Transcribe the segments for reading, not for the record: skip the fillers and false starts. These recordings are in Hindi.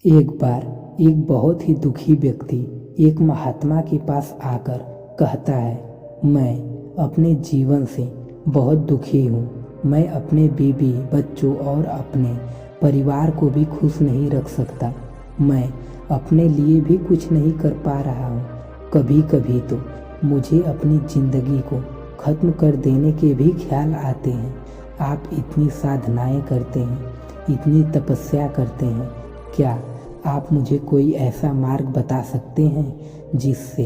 एक बार एक बहुत ही दुखी व्यक्ति एक महात्मा के पास आकर कहता है, मैं अपने जीवन से बहुत दुखी हूँ। मैं अपने बीवी बच्चों और अपने परिवार को भी खुश नहीं रख सकता। मैं अपने लिए भी कुछ नहीं कर पा रहा हूँ। कभी कभी तो मुझे अपनी ज़िंदगी को ख़त्म कर देने के भी ख्याल आते हैं। आप इतनी साधनाएं करते हैं, इतनी तपस्या करते हैं, क्या आप मुझे कोई ऐसा मार्ग बता सकते हैं जिससे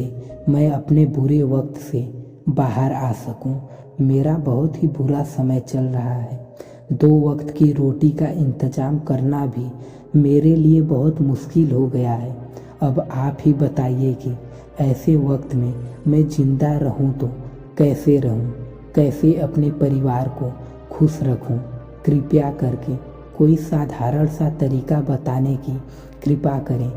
मैं अपने बुरे वक्त से बाहर आ सकूं? मेरा बहुत ही बुरा समय चल रहा है। 2 वक्त की रोटी का इंतज़ाम करना भी मेरे लिए बहुत मुश्किल हो गया है। अब आप ही बताइए कि ऐसे वक्त में मैं ज़िंदा रहूं तो कैसे रहूं, कैसे अपने परिवार को खुश रखूं? कृपया करके कोई साधारण सा तरीका बताने की कृपा करें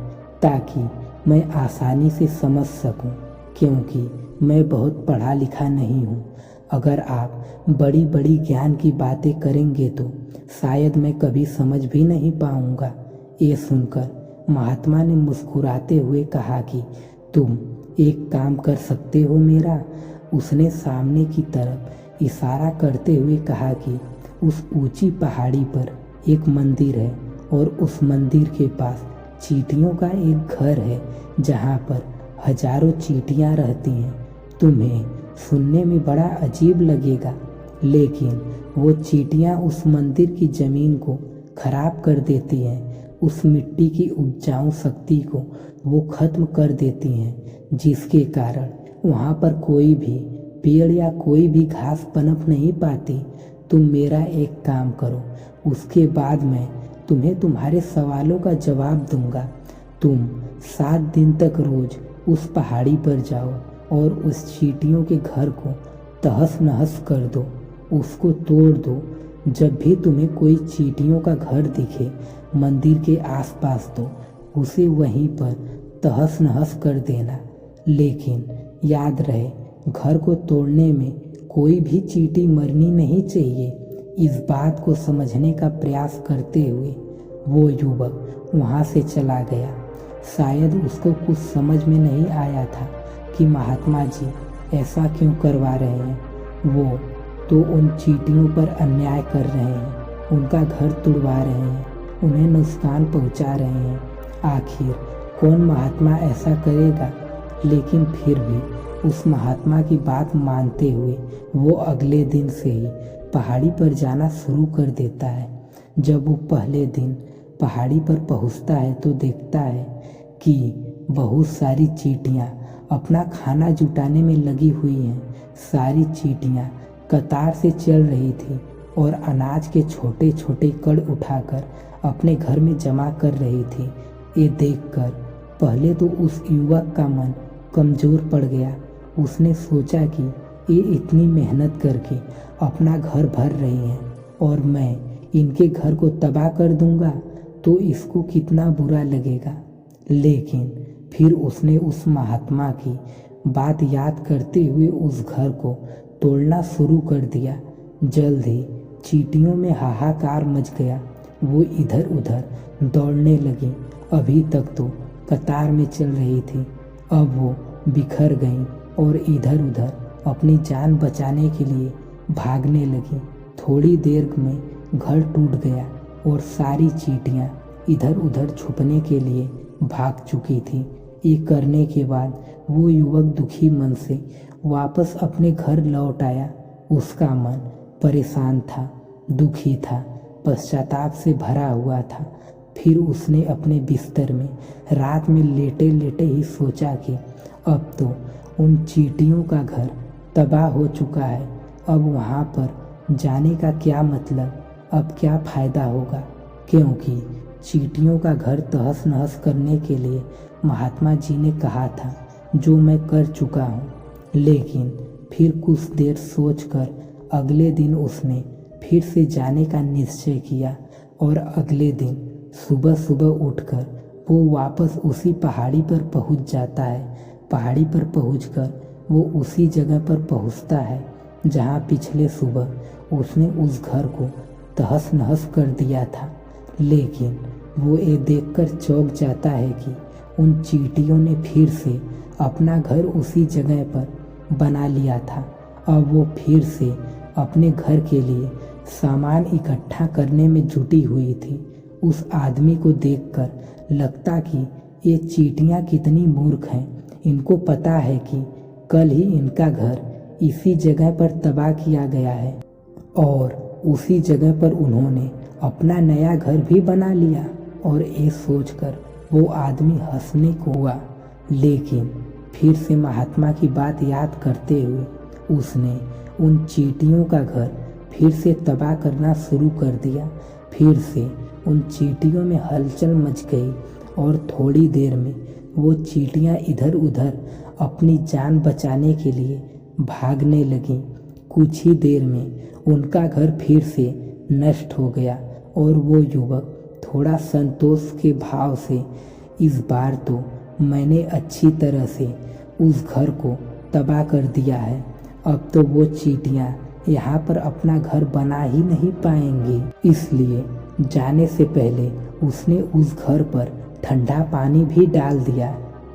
ताकि मैं आसानी से समझ सकूं, क्योंकि मैं बहुत पढ़ा लिखा नहीं हूं। अगर आप बड़ी बड़ी ज्ञान की बातें करेंगे तो शायद मैं कभी समझ भी नहीं पाऊंगा। ये सुनकर महात्मा ने मुस्कुराते हुए कहा कि तुम एक काम कर सकते हो मेरा। उसने सामने की तरफ इशारा करते हुए कहा कि उस ऊंची पहाड़ी पर एक मंदिर है और उस मंदिर के पास चींटियों का एक घर है जहाँ पर हजारों चींटियाँ रहती हैं। तुम्हें सुनने में बड़ा अजीब लगेगा, लेकिन वो चींटियाँ उस मंदिर की ज़मीन को खराब कर देती हैं। उस मिट्टी की उपजाऊ शक्ति को वो ख़त्म कर देती हैं, जिसके कारण वहाँ पर कोई भी पेड़ या कोई भी घास पनप नहीं पाती। तुम मेरा एक काम करो, उसके बाद मैं तुम्हें तुम्हारे सवालों का जवाब दूंगा। तुम 7 दिन तक रोज उस पहाड़ी पर जाओ और उस चींटियों के घर को तहस नहस कर दो, उसको तोड़ दो। जब भी तुम्हें कोई चींटियों का घर दिखे मंदिर के आसपास, तो उसे वहीं पर तहस नहस कर देना। लेकिन याद रहे, घर को तोड़ने में कोई भी चींटी मरनी नहीं चाहिए। इस बात को समझने का प्रयास करते हुए वो युवक वहाँ से चला गया। शायद उसको कुछ समझ में नहीं आया था कि महात्मा जी ऐसा क्यों करवा रहे हैं। वो तो उन चींटियों पर अन्याय कर रहे हैं, उनका घर तुड़वा रहे हैं, उन्हें नुकसान पहुँचा रहे हैं। आखिर कौन महात्मा ऐसा करेगा? लेकिन फिर भी उस महात्मा की बात मानते हुए वो अगले दिन से ही पहाड़ी पर जाना शुरू कर देता है। जब वो पहले दिन पहाड़ी पर पहुंचता है तो देखता है कि बहुत सारी चींटियां अपना खाना जुटाने में लगी हुई हैं। सारी चींटियां कतार से चल रही थी और अनाज के छोटे छोटे कण उठाकर अपने घर में जमा कर रही थी। ये देखकर पहले तो उस युवक का मन कमज़ोर पड़ गया। उसने सोचा कि ये इतनी मेहनत करके अपना घर भर रही हैं और मैं इनके घर को तबाह कर दूंगा तो इसको कितना बुरा लगेगा। लेकिन फिर उसने उस महात्मा की बात याद करते हुए उस घर को तोड़ना शुरू कर दिया। जल्द ही चींटियों में हाहाकार मच गया। वो इधर उधर दौड़ने लगी। अभी तक तो कतार में चल रही थी, अब वो बिखर गईं और इधर उधर अपनी जान बचाने के लिए भागने लगी। थोड़ी देर में घर टूट गया और सारी चींटियां इधर उधर छुपने के लिए भाग चुकी थी। ये करने के बाद वो युवक दुखी मन से वापस अपने घर लौट आया। उसका मन परेशान था, दुखी था, पश्चाताप से भरा हुआ था। फिर उसने अपने बिस्तर में रात में लेटे लेटे ही सोचा कि अब तो उन चींटियों का घर तबाह हो चुका है। अब वहाँ पर जाने का क्या मतलब, अब क्या फ़ायदा होगा, क्योंकि चींटियों का घर तहस नहस करने के लिए महात्मा जी ने कहा था, जो मैं कर चुका हूँ। लेकिन फिर कुछ देर सोचकर अगले दिन उसने फिर से जाने का निश्चय किया और अगले दिन सुबह सुबह उठकर वो वापस उसी पहाड़ी पर पहुँच जाता है। पहाड़ी पर पहुंचकर वो उसी जगह पर पहुंचता है जहां पिछले सुबह उसने उस घर को तहस नहस कर दिया था। लेकिन वो ये देखकर चौंक जाता है कि उन चींटियों ने फिर से अपना घर उसी जगह पर बना लिया था। अब वो फिर से अपने घर के लिए सामान इकट्ठा करने में जुटी हुई थी। उस आदमी को देखकर लगता कि ये चींटियां कितनी मूर्ख हैं। इनको पता है कि कल ही इनका घर इसी जगह पर तबाह किया गया है और उसी जगह पर उन्होंने अपना नया घर भी बना लिया। और ये सोचकर वो आदमी हंसने को हुआ, लेकिन फिर से महात्मा की बात याद करते हुए उसने उन चींटियों का घर फिर से तबाह करना शुरू कर दिया। फिर से उन चींटियों में हलचल मच गई और थोड़ी देर में वो चींटियां इधर उधर अपनी जान बचाने के लिए भागने लगीं। कुछ ही देर में उनका घर फिर से नष्ट हो गया और वो युवक थोड़ा संतोष के भाव से, इस बार तो मैंने अच्छी तरह से उस घर को तबाह कर दिया है, अब तो वो चींटियां यहाँ पर अपना घर बना ही नहीं पाएंगी। इसलिए जाने से पहले उसने उस घर पर ठंडा पानी भी डाल दिया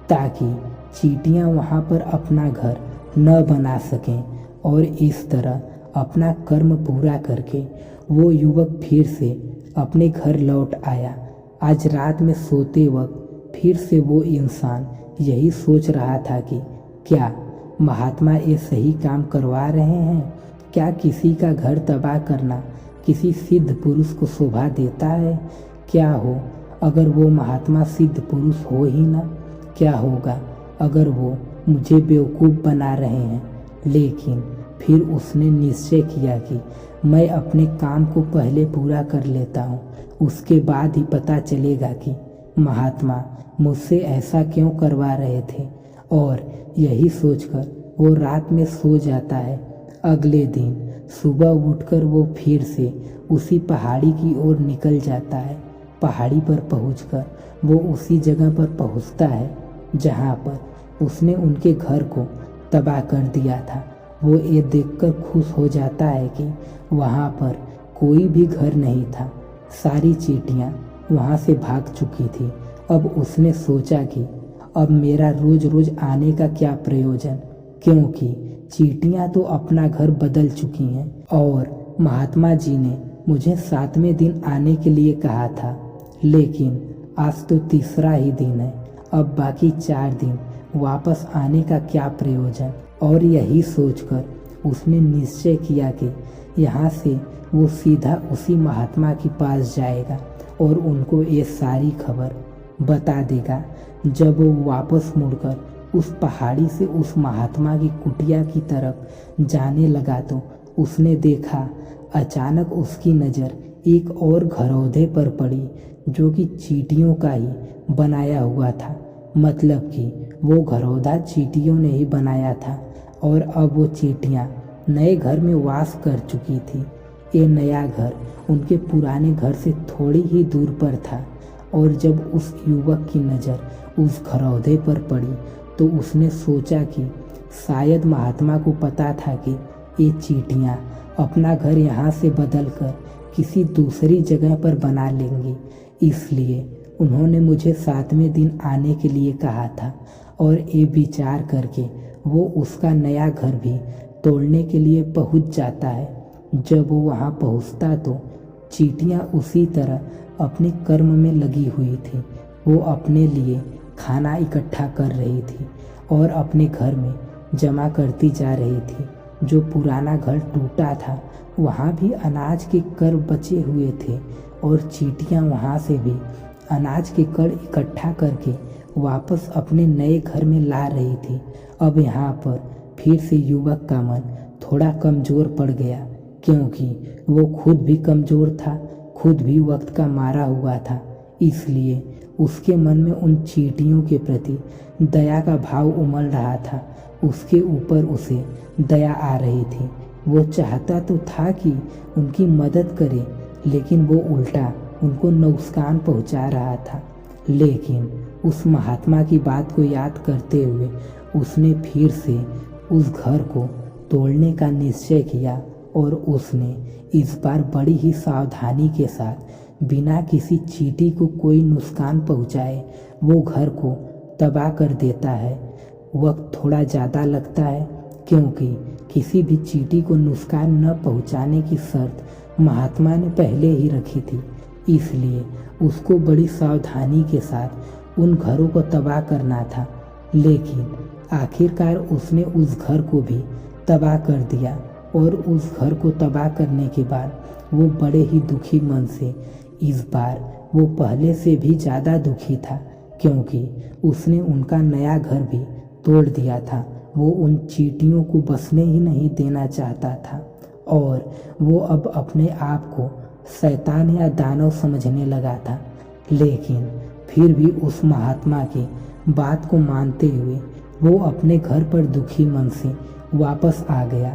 ताकि चींटियां वहाँ पर अपना घर न बना सकें। और इस तरह अपना कर्म पूरा करके वो युवक फिर से अपने घर लौट आया। आज रात में सोते वक्त फिर से वो इंसान यही सोच रहा था कि क्या महात्मा ये सही काम करवा रहे हैं? क्या किसी का घर तबाह करना किसी सिद्ध पुरुष को शोभा देता है? क्या हो अगर वो महात्मा सिद्ध पुरुष हो ही ना? क्या होगा अगर वो मुझे बेवकूफ़ बना रहे हैं? लेकिन फिर उसने निश्चय किया कि मैं अपने काम को पहले पूरा कर लेता हूँ, उसके बाद ही पता चलेगा कि महात्मा मुझसे ऐसा क्यों करवा रहे थे। और यही सोचकर वो रात में सो जाता है। अगले दिन सुबह उठकर वो फिर से उसी पहाड़ी की ओर निकल जाता है। पहाड़ी पर पहुंचकर वो उसी जगह पर पहुंचता है जहाँ पर उसने उनके घर को तबाह कर दिया था। वो ये देखकर खुश हो जाता है कि वहाँ पर कोई भी घर नहीं था, सारी चींटियाँ वहाँ से भाग चुकी थी। अब उसने सोचा कि अब मेरा रोज रोज आने का क्या प्रयोजन, क्योंकि चींटियाँ तो अपना घर बदल चुकी हैं और महात्मा जी ने मुझे 7वें दिन आने के लिए कहा था, लेकिन आज तो तीसरा ही दिन है। अब बाकी 4 दिन वापस आने का क्या प्रयोजन। और यही सोचकर उसने निश्चय किया कि यहाँ से वो सीधा उसी महात्मा के पास जाएगा और उनको ये सारी खबर बता देगा। जब वो वापस मुड़कर उस पहाड़ी से उस महात्मा की कुटिया की तरफ जाने लगा तो उसने देखा अचानक उसकी नज़र एक और घरौंदे पर पड़ी जो कि चींटियों का ही बनाया हुआ था। मतलब कि वो घरौंदा चींटियों ने ही बनाया था और अब वो चींटियाँ नए घर में वास कर चुकी थी। ये नया घर उनके पुराने घर से थोड़ी ही दूर पर था और जब उस युवक की नज़र उस घरौंदे पर पड़ी तो उसने सोचा कि शायद महात्मा को पता था कि ये चींटियाँ अपना घर यहाँ से बदलकर किसी दूसरी जगह पर बना लेंगी, इसलिए उन्होंने मुझे 7वें दिन आने के लिए कहा था। और ये विचार करके वो उसका नया घर भी तोड़ने के लिए पहुंच जाता है। जब वो वहाँ पहुँचता तो चींटियाँ उसी तरह अपने कर्म में लगी हुई थी। वो अपने लिए खाना इकट्ठा कर रही थी और अपने घर में जमा करती जा रही थी। जो पुराना घर टूटा था वहाँ भी अनाज के कण बचे हुए थे और चींटियाँ वहाँ से भी अनाज के कण इकट्ठा करके वापस अपने नए घर में ला रही थी। अब यहाँ पर फिर से युवक का मन थोड़ा कमज़ोर पड़ गया, क्योंकि वो खुद भी कमज़ोर था, खुद भी वक्त का मारा हुआ था। इसलिए उसके मन में उन चींटियों के प्रति दया का भाव उमड़ रहा था। उसके ऊपर उसे दया आ रही थी। वो चाहता तो था कि उनकी मदद करे, लेकिन वो उल्टा उनको नुकसान पहुंचा रहा था। लेकिन उस महात्मा की बात को याद करते हुए उसने फिर से उस घर को तोड़ने का निश्चय किया और उसने इस बार बड़ी ही सावधानी के साथ बिना किसी चींटी को कोई नुकसान पहुंचाए वो घर को तबाह कर देता है। वक्त थोड़ा ज़्यादा लगता है क्योंकि किसी भी चींटी को नुकसान न पहुंचाने की शर्त महात्मा ने पहले ही रखी थी, इसलिए उसको बड़ी सावधानी के साथ उन घरों को तबाह करना था। लेकिन आखिरकार उसने उस घर को भी तबाह कर दिया और उस घर को तबाह करने के बाद वो बड़े ही दुखी मन से, इस बार वो पहले से भी ज़्यादा दुखी था क्योंकि उसने उनका नया घर भी तोड़ दिया था। वो उन चींटियों को बसने ही नहीं देना चाहता था और वो अब अपने आप को शैतान या दानव समझने लगा था। लेकिन फिर भी उस महात्मा की बात को मानते हुए वो अपने घर पर दुखी मन से वापस आ गया।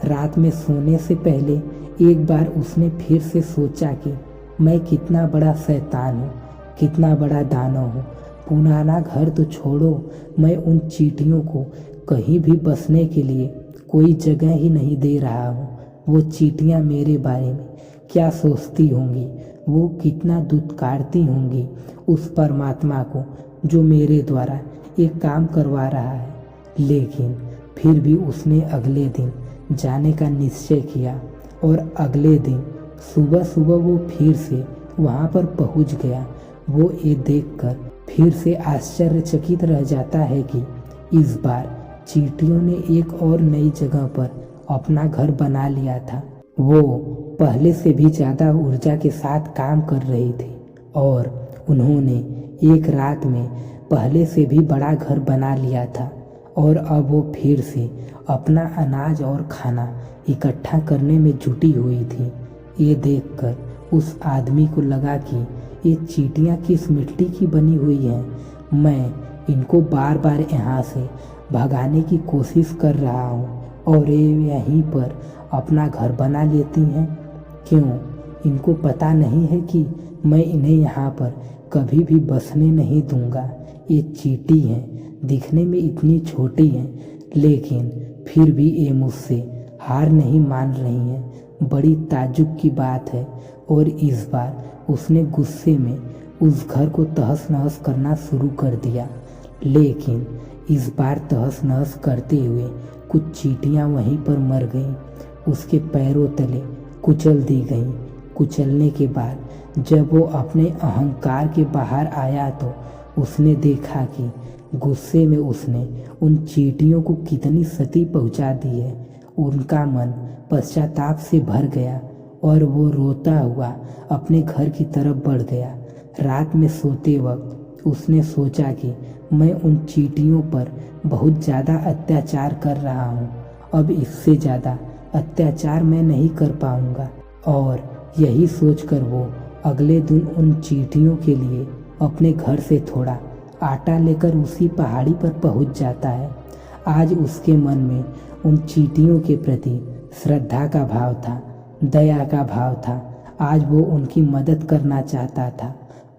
रात में सोने से पहले एक बार उसने फिर से सोचा कि मैं कितना बड़ा शैतान हूँ, कितना बड़ा दानव हूँ। पुराना घर तो छोड़ो, मैं उन चींटियों को कहीं भी बसने के लिए कोई जगह ही नहीं दे रहा हूँ। वो चींटियाँ मेरे बारे में क्या सोचती होंगी, वो कितना दुत्कारती होंगी उस परमात्मा को जो मेरे द्वारा एक काम करवा रहा है। लेकिन फिर भी उसने अगले दिन जाने का निश्चय किया और अगले दिन सुबह सुबह वो फिर से वहाँ पर पहुँच गया। वो ये देखकर फिर से आश्चर्यचकित रह जाता है कि इस बार चींटियों ने एक और नई जगह पर अपना घर बना लिया था। वो पहले से भी ज़्यादा ऊर्जा के साथ काम कर रही थी और उन्होंने एक रात में पहले से भी बड़ा घर बना लिया था और अब वो फिर से अपना अनाज और खाना इकट्ठा करने में जुटी हुई थी। ये देखकर उस आदमी को लगा कि ये चींटियाँ किस मिट्टी की बनी हुई हैं। मैं इनको बार बार यहाँ से भगाने की कोशिश कर रहा हूँ और ये यहीं पर अपना घर बना लेती हैं। क्यों इनको पता नहीं है कि मैं इन्हें यहाँ पर कभी भी बसने नहीं दूंगा। ये चींटी हैं, दिखने में इतनी छोटी हैं, लेकिन फिर भी ये मुझसे हार नहीं मान रही हैं। बड़ी ताज्जुब की बात है। और इस बार उसने गुस्से में उस घर को तहस नहस करना शुरू कर दिया। लेकिन इस बार तहस नहस करते हुए कुछ चींटियाँ वहीं पर मर गईं, उसके पैरों तले कुचल दी गईं। कुचलने के बाद जब वो अपने अहंकार के बाहर आया तो उसने देखा कि गुस्से में उसने उन चींटियों को कितनी क्षति पहुंचा दी है। उनका मन पश्चाताप से भर गया और वो रोता हुआ अपने घर की तरफ बढ़ गया। रात में सोते वक्त उसने सोचा कि मैं उन चींटियों पर बहुत ज़्यादा अत्याचार कर रहा हूँ, अब इससे ज़्यादा अत्याचार मैं नहीं कर पाऊँगा। और यही सोचकर वो अगले दिन उन चींटियों के लिए अपने घर से थोड़ा आटा लेकर उसी पहाड़ी पर पहुँच जाता है। आज उसके मन में उन चींटियों के प्रति श्रद्धा का भाव था, दया का भाव था। आज वो उनकी मदद करना चाहता था।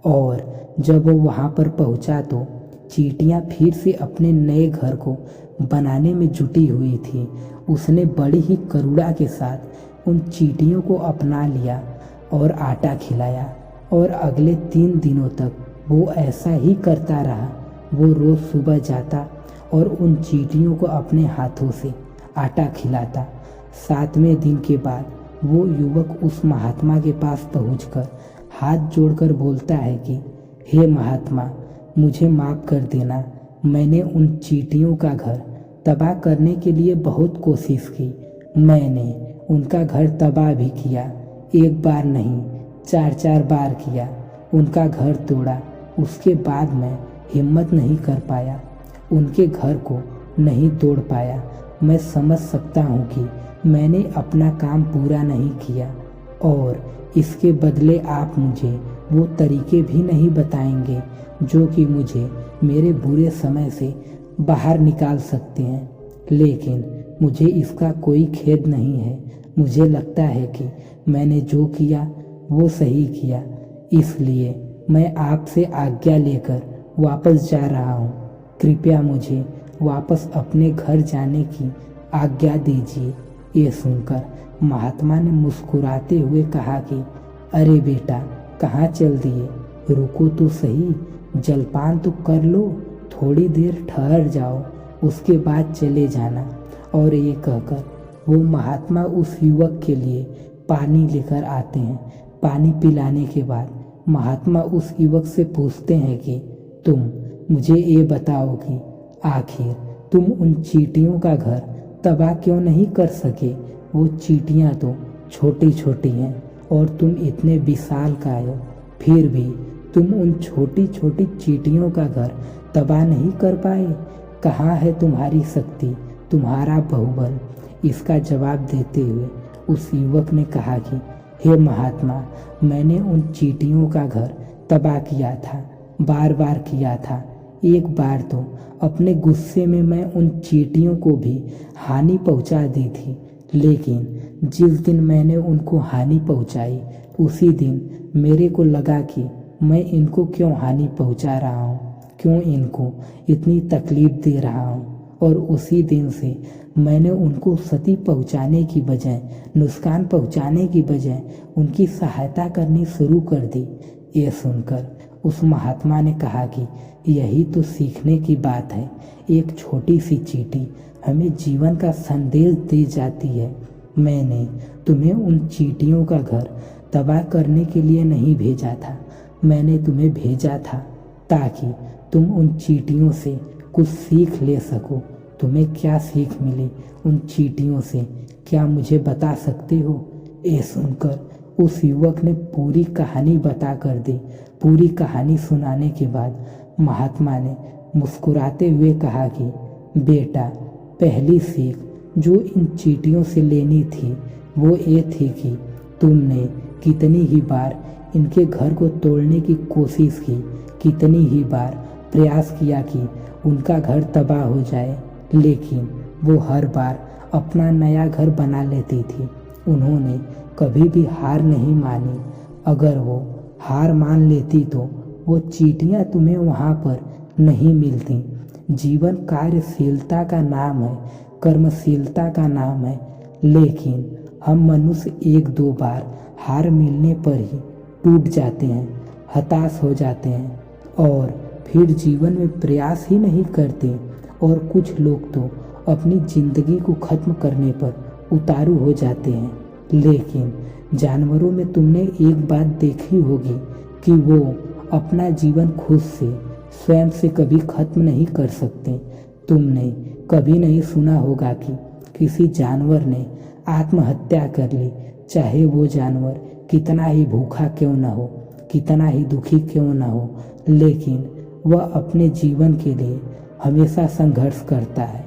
और जब वो वहाँ पर पहुँचा तो चींटियाँ फिर से अपने नए घर को बनाने में जुटी हुई थी। उसने बड़ी ही करुणा के साथ उन चींटियों को अपना लिया और आटा खिलाया और अगले 3 दिनों तक वो ऐसा ही करता रहा। वो रोज़ सुबह जाता और उन चींटियों को अपने हाथों से आटा खिलाता। 7वें दिन के बाद वो युवक उस महात्मा के पास पहुंचकर हाथ जोड़कर बोलता है कि हे महात्मा, मुझे माफ़ कर देना। मैंने उन चींटियों का घर तबाह करने के लिए बहुत कोशिश की। मैंने उनका घर तबाह भी किया, एक बार नहीं 4-4 बार किया। उनका घर तोड़ा, उसके बाद मैं हिम्मत नहीं कर पाया, उनके घर को नहीं तोड़ पाया। मैं समझ सकता हूँ कि मैंने अपना काम पूरा नहीं किया और इसके बदले आप मुझे वो तरीके भी नहीं बताएंगे जो कि मुझे मेरे बुरे समय से बाहर निकाल सकते हैं। लेकिन मुझे इसका कोई खेद नहीं है। मुझे लगता है कि मैंने जो किया वो सही किया, इसलिए मैं आपसे आज्ञा लेकर वापस जा रहा हूँ। कृपया मुझे वापस अपने घर जाने की आज्ञा दीजिए। ये सुनकर महात्मा ने मुस्कुराते हुए कहा कि अरे बेटा, कहाँ चल दिए? रुको तो सही, जलपान तो कर लो, थोड़ी देर ठहर जाओ, उसके बाद चले जाना। और ये कहकर वो महात्मा उस युवक के लिए पानी लेकर आते हैं। पानी पिलाने के बाद महात्मा उस युवक से पूछते हैं कि तुम मुझे ये बताओ कि आखिर तुम उन चींटियों का घर तबाह क्यों नहीं कर सके? वो चींटियाँ तो छोटी छोटी हैं और तुम इतने विशालकाय हो, फिर भी तुम उन छोटी छोटी चींटियों का घर तबाह नहीं कर पाए। कहाँ है तुम्हारी शक्ति, तुम्हारा बाहुबल? इसका जवाब देते हुए उस युवक ने कहा कि हे महात्मा, मैंने उन चींटियों का घर तबाह किया था, बार बार किया था। एक बार तो अपने गुस्से में मैं उन चींटियों को भी हानि पहुंचा दी थी, लेकिन जिस दिन मैंने उनको हानि पहुंचाई उसी दिन मेरे को लगा कि मैं इनको क्यों हानि पहुंचा रहा हूँ, क्यों इनको इतनी तकलीफ दे रहा हूँ। और उसी दिन से मैंने उनको क्षति पहुंचाने की बजाय, नुकसान पहुंचाने की बजाय उनकी सहायता करनी शुरू कर दी। ये सुनकर उस महात्मा ने कहा कि यही तो सीखने की बात है। एक छोटी सी चींटी हमें जीवन का संदेश दे जाती है। मैंने तुम्हें उन चींटियों का घर तबाह करने के लिए नहीं भेजा था, मैंने तुम्हें भेजा था ताकि तुम उन चींटियों से कुछ सीख ले सको। तुम्हें क्या सीख मिली उन चींटियों से, क्या मुझे बता सकते हो? ये सुनकर उस युवक ने पूरी कहानी बता कर दी। पूरी कहानी सुनाने के बाद महात्मा ने मुस्कुराते हुए कहा कि बेटा, पहली सीख जो इन चींटियों से लेनी थी वो ये थी कि तुमने कितनी ही बार इनके घर को तोड़ने की कोशिश की, कितनी ही बार प्रयास किया कि उनका घर तबाह हो जाए, लेकिन वो हर बार अपना नया घर बना लेती थी। उन्होंने कभी भी हार नहीं मानी। अगर वो हार मान लेती तो वो चींटियाँ तुम्हें वहाँ पर नहीं मिलती। जीवन कार्यशीलता का नाम है, कर्मशीलता का नाम है, लेकिन हम मनुष्य एक दो बार हार मिलने पर ही टूट जाते हैं, हताश हो जाते हैं और फिर जीवन में प्रयास ही नहीं करते। और कुछ लोग तो अपनी ज़िंदगी को ख़त्म करने पर उतारू हो जाते हैं। लेकिन जानवरों में तुमने एक बात देखी होगी कि वो अपना जीवन खुद से, स्वयं से कभी ख़त्म नहीं कर सकते। तुमने कभी नहीं सुना होगा कि किसी जानवर ने आत्महत्या कर ली, चाहे वो जानवर कितना ही भूखा क्यों ना हो, कितना ही दुखी क्यों ना हो, लेकिन वह अपने जीवन के लिए हमेशा संघर्ष करता है।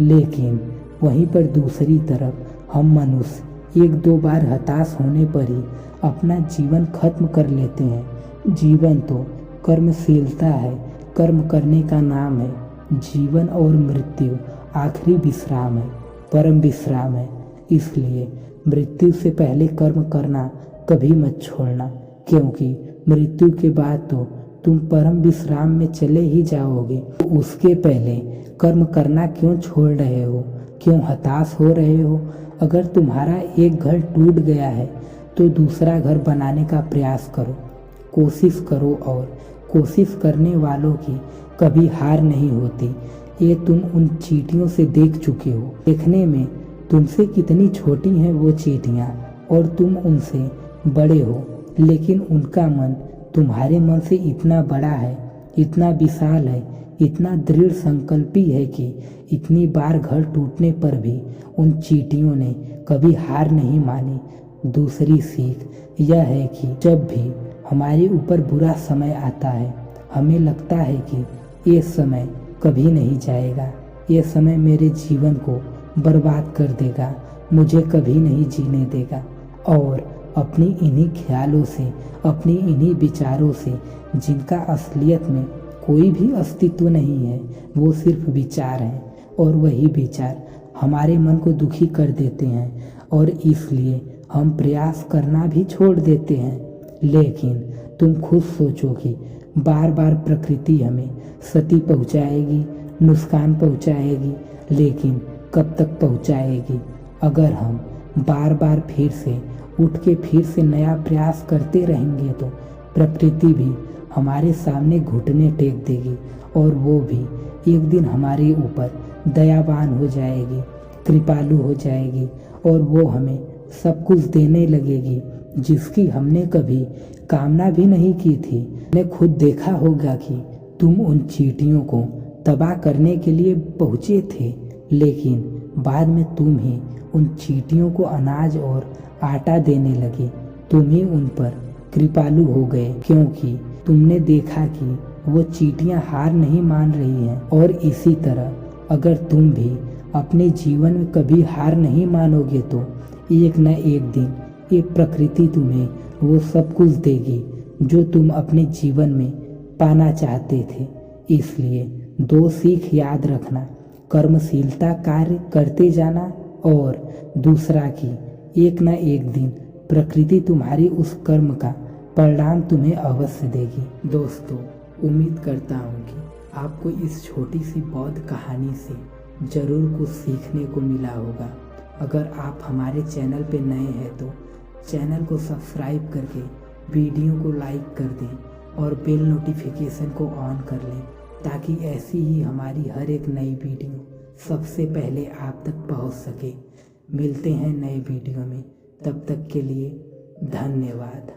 लेकिन वहीं पर दूसरी तरफ हम मनुष्य एक दो बार हताश होने पर ही अपना जीवन खत्म कर लेते हैं। जीवन तो कर्मशीलता है, कर्म करने का नाम है। जीवन और मृत्यु आखिरी विश्राम है, परम विश्राम है। इसलिए मृत्यु से पहले कर्म करना कभी मत छोड़ना, क्योंकि मृत्यु के बाद तो तुम परम विश्राम में चले ही जाओगे। तो उसके पहले कर्म करना क्यों छोड़ रहे हो, क्यों हताश हो रहे हो? अगर तुम्हारा एक घर टूट गया है तो दूसरा घर बनाने का प्रयास करो, कोशिश करो। और कोशिश करने वालों की कभी हार नहीं होती। ये तुम उन चींटियों से देख चुके हो। देखने में तुमसे कितनी छोटी हैं वो चींटियाँ और तुम उनसे बड़े हो, लेकिन उनका मन तुम्हारे मन से इतना बड़ा है, इतना विशाल है, इतना दृढ़ संकल्पी है कि इतनी बार घर टूटने पर भी उन चींटियों ने कभी हार नहीं मानी। दूसरी सीख यह है कि जब भी हमारे ऊपर बुरा समय आता है, हमें लगता है कि ये समय कभी नहीं जाएगा, ये समय मेरे जीवन को बर्बाद कर देगा, मुझे कभी नहीं जीने देगा। और अपनी इन्हीं ख्यालों से, अपनी इन्हीं विचारों से, जिनका असलियत में कोई भी अस्तित्व नहीं है, वो सिर्फ विचार हैं, और वही विचार हमारे मन को दुखी कर देते हैं और इसलिए हम प्रयास करना भी छोड़ देते हैं। लेकिन तुम खुद सोचो कि बार बार प्रकृति हमें क्षति पहुंचाएगी, नुकसान पहुंचाएगी, लेकिन कब तक पहुंचाएगी? अगर हम बार बार फिर से उठ के फिर से नया प्रयास करते रहेंगे तो प्रकृति भी हमारे सामने घुटने टेक देगी और वो भी एक दिन हमारे ऊपर दयावान हो जाएगी, कृपालु हो जाएगी और वो हमें सब कुछ देने लगेगी जिसकी हमने कभी कामना भी नहीं की थी। ने खुद देखा होगा कि तुम उन चींटियों को तबाह करने के लिए पहुँचे थे, लेकिन बाद में तुम ही उन चींटियों को अनाज और आटा देने लगे। तुम ही उन पर कृपालु हो गए क्योंकि तुमने देखा कि वो चींटियां हार नहीं मान रही हैं। और इसी तरह अगर तुम भी अपने जीवन में कभी हार नहीं मानोगे तो एक न एक दिन ये प्रकृति तुम्हें वो सब कुछ देगी जो तुम अपने जीवन में पाना चाहते थे। इसलिए दो सीख याद रखना, कर्मशीलता कार्य करते जाना और दूसरा कि एक न एक दिन प्रकृति तुम्हारी उस कर्म का परिणाम तुम्हें अवश्य देगी। दोस्तों, उम्मीद करता हूँ कि आपको इस छोटी सी बौद्ध कहानी से ज़रूर कुछ सीखने को मिला होगा। अगर आप हमारे चैनल पे नए हैं तो चैनल को सब्सक्राइब करके वीडियो को लाइक कर दें और बेल नोटिफिकेशन को ऑन कर लें ताकि ऐसी ही हमारी हर एक नई वीडियो सबसे पहले आप तक पहुंच सके। मिलते हैं नए वीडियो में, तब तक के लिए धन्यवाद।